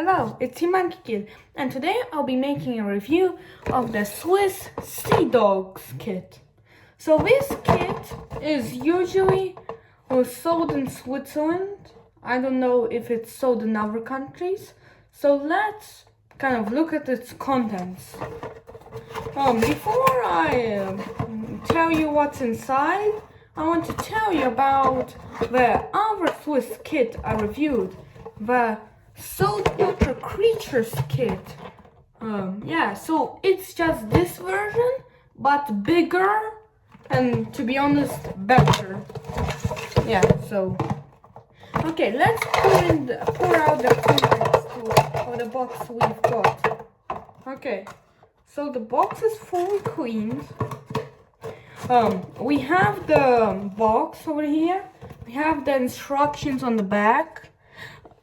Hello, it's Monkey Kid, and today I'll be making a review of the Swiss Sea Dogs kit. So this kit is usually sold in Switzerland. I don't know if it's sold in other countries. So let's kind of look at its contents. Before I tell you what's inside, I want to tell you about the other Swiss kit I reviewed, the Saltwater Creatures kit. So it's just this version, but bigger and, to be honest, better. Okay, let's pour out the contents of the box we've got. Okay, so the box is fully cleaned. We have the box over here. We have the instructions on the back.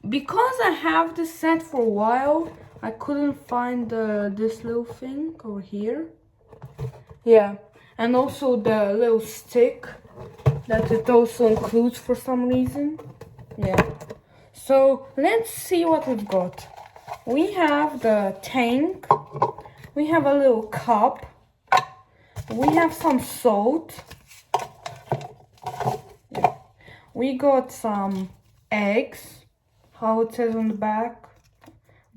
Because I have this set for a while, I couldn't find this little thing over here. Yeah, and also the little stick that it also includes for some reason. Yeah, so let's see what we've got. We have the tank. We have a little cup. We have some salt. Yeah. We got some eggs, how it says on the back.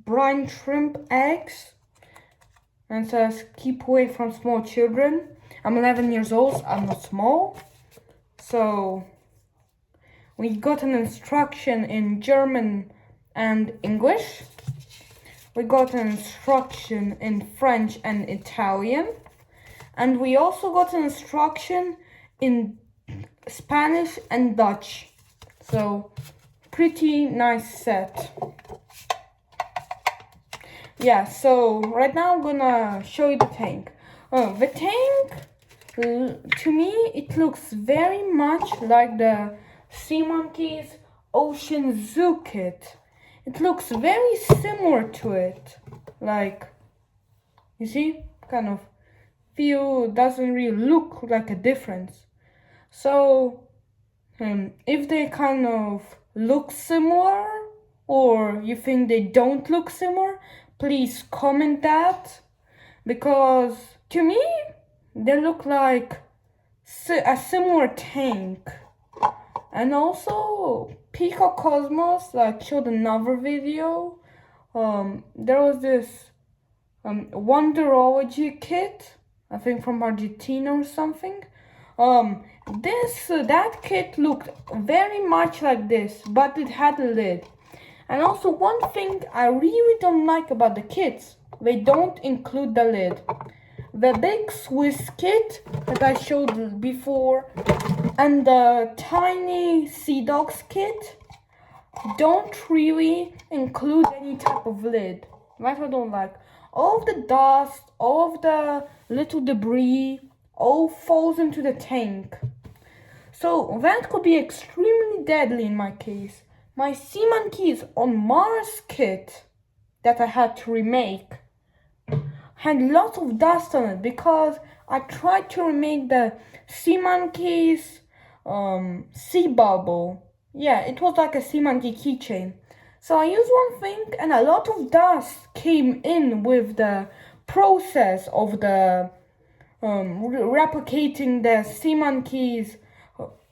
Brine shrimp eggs. And it says, keep away from small children. I'm 11 years old, so I'm not small. So, we got an instruction in German and English. We got an instruction in French and Italian. And we also got an instruction in Spanish and Dutch. So, pretty nice set. Yeah, so right now I'm gonna show you the tank. The tank, to me, it looks very much like the Sea Monkeys Ocean Zoo kit. It looks very similar to it. Like, you see, kind of doesn't really look like a difference. So, if they kind of look similar, or you think they don't look similar, please comment that, because to me they look like a similar tank. And also Peacock Cosmos showed another video. There was this Wonderology kit, I think from Argentina or something. That kit looked very much like this, but it had a lid. And also one thing I really don't like about the kits, they don't include the lid. The big Swiss kit that I showed before and the tiny Sea Dogs kit don't really include any type of lid. That I don't like. All of the dust, all of the little debris, all falls into the tank. So that could be extremely deadly in my case. My Sea Monkeys on Mars kit that I had to remake had lots of dust on it because I tried to remake the Sea Monkeys sea bubble. Yeah, it was like a Sea Monkey keychain. So I used one thing and a lot of dust came in with the process of the replicating the Sea Monkeys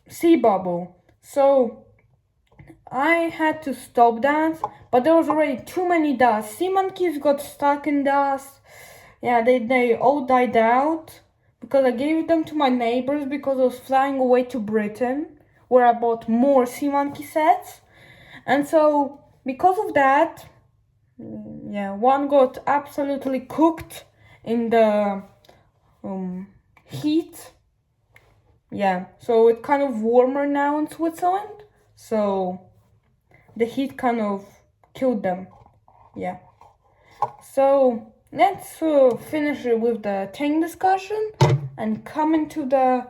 sea bubble. So I had to stop that, but there was already too many dust. Sea Monkeys got stuck in dust. Yeah, they all died out because I gave them to my neighbors because I was flying away to Britain, where I bought more Sea Monkey sets. And so, because of that, one got absolutely cooked in the heat. Yeah, so it's kind of warmer now in Switzerland, so the heat kind of killed them. Yeah. So let's finish it with the tank discussion and come into the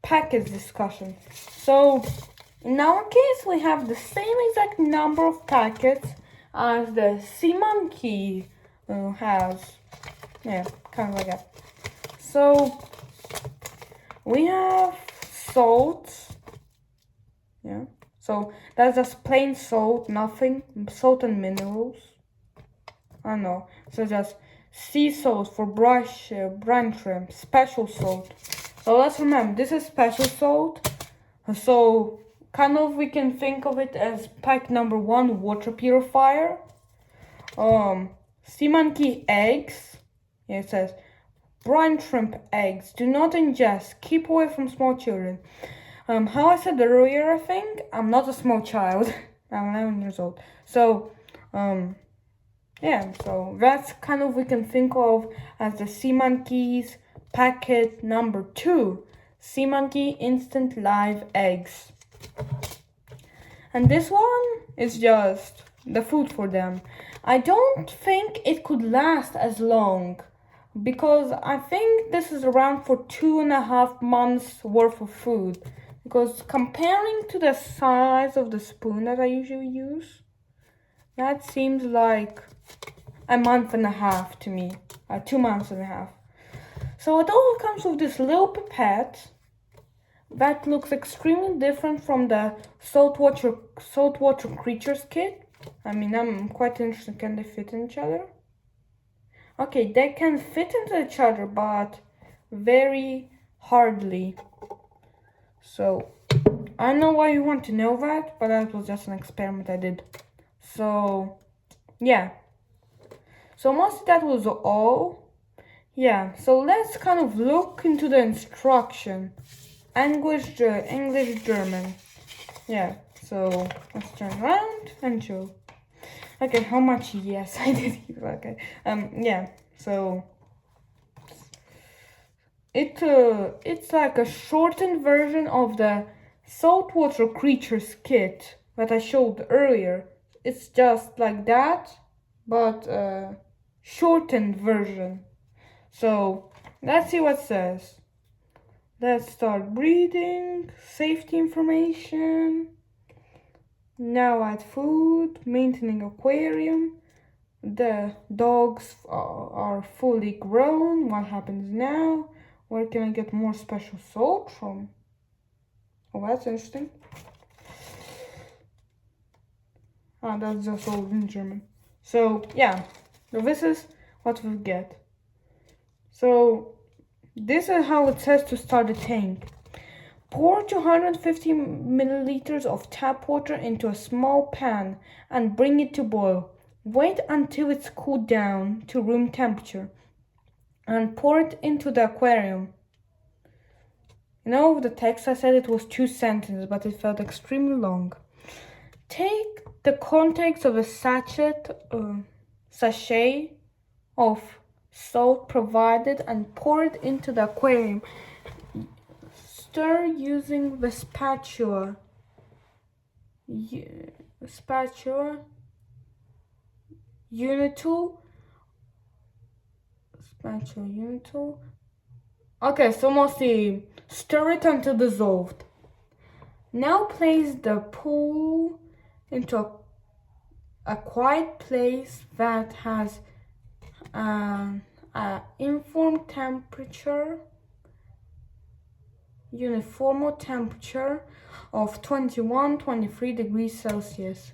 package discussion. So in our case, we have the same exact number of packets as the Sea Monkey has. Yeah, kind of like that. So we have salt. Yeah. So that's just plain salt, nothing, salt and minerals. I don't know. So just sea salt for brine shrimp, special salt. So let's remember, this is special salt. So kind of we can think of it as pack number 1, water purifier. Sea monkey eggs. Yeah, it says brine shrimp eggs. Do not ingest. Keep away from small children. How I said earlier, I think I'm not a small child. I'm 11 years old. So, yeah. So that's kind of we can think of as the sea monkeys packet number 2. Sea monkey instant live eggs. And this one is just the food for them. I don't think it could last as long because I think this is around for 2.5 months worth of food. Because comparing to the size of the spoon that I usually use, that seems like a month and a half to me. 2 months and a half. So it also comes with this little pipette that looks extremely different from the saltwater creatures kit. I mean, I'm quite interested. Can they fit in each other? Okay, they can fit into each other, but very hardly. So, I don't know why you want to know that, but that was just an experiment I did. So, yeah. So, mostly that was all. Yeah, so let's kind of look into the instruction. English, German. Yeah, so let's turn around and show. Okay, how much? Yes, I did. Okay. Yeah. So it's like a shortened version of the saltwater creatures kit that I showed earlier. It's just like that, but shortened version. So let's see what it says. Let's start breeding, safety information. Now add food, maintaining aquarium. The dogs are fully grown. What happens now? Where can I get more special salt from? Oh, that's interesting. Ah, that's just all in German. So, yeah. So this is what we get. So, this is how it says to start the tank. Pour 250 milliliters of tap water into a small pan and bring it to boil. Wait until it's cooled down to room temperature and pour it into the aquarium. You know, the text I said it was 2 sentences, but it felt extremely long. Take the contents of a sachet of salt provided and pour it into the aquarium. Stir using the spatula. Unit tool. Okay, so mostly stir it until dissolved. Now place the pool into a quiet place that has an uniform temperature of 21-23 degrees Celsius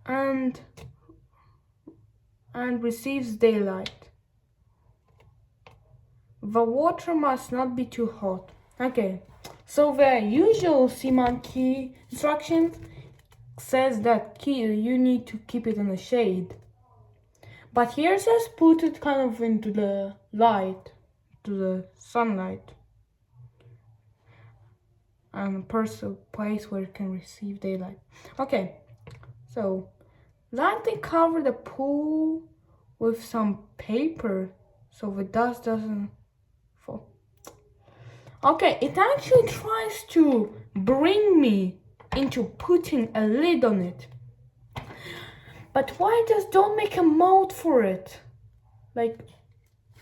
and receives daylight. The water must not be too hot. Okay, so the usual sea monkey instructions says that you need to keep it in the shade. But here it says put it kind of into the light, to the sunlight. And a place where it can receive daylight. Okay, so lightly cover the pool with some paper so the dust doesn't fall. Okay, it actually tries to bring me into putting a lid on it. But why just don't make a mold for it? Like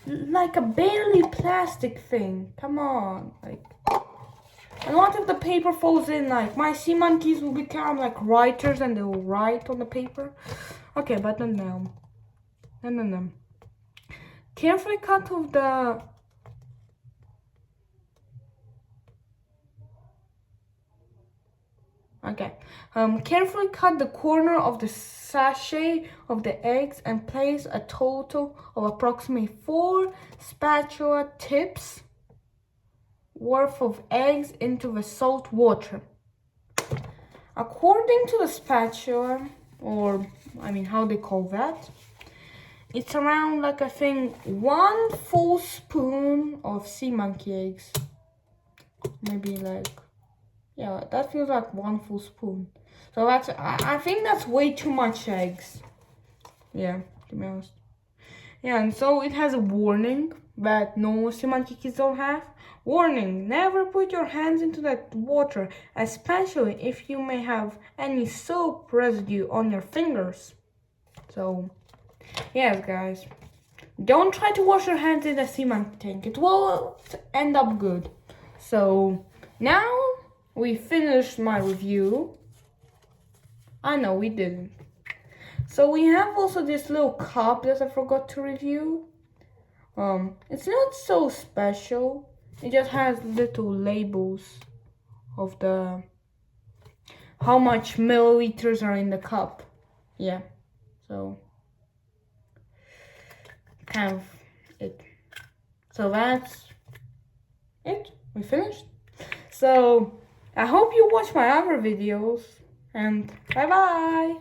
a barely plastic thing. Come on, like. And what if the paper falls in? Like my sea monkeys will become like writers and they will write on the paper. Okay, but not now. No. Carefully cut off the Okay. Carefully cut the corner of the sachet of the eggs and place a total of approximately 4 spatula tips worth of eggs into the salt water. According to the spatula, or I mean how they call that, it's around like I think 1 full spoon of sea monkey eggs. Maybe like, yeah, that feels like 1 full spoon. So that's, I think that's way too much eggs. Yeah, to be honest. Yeah, and so it has a warning that no sea monkey kids don't have. Warning, never put your hands into that water, especially if you may have any soap residue on your fingers. So, yes guys, don't try to wash your hands in the sea monkey tank. It will end up good. So, now we finished my review. I know we didn't. So we have also this little cup that I forgot to review. It's not so special. It just has little labels of the how much milliliters are in the cup. Yeah. So kind of it. So that's it. We finished. So I hope you watch my other videos and bye bye.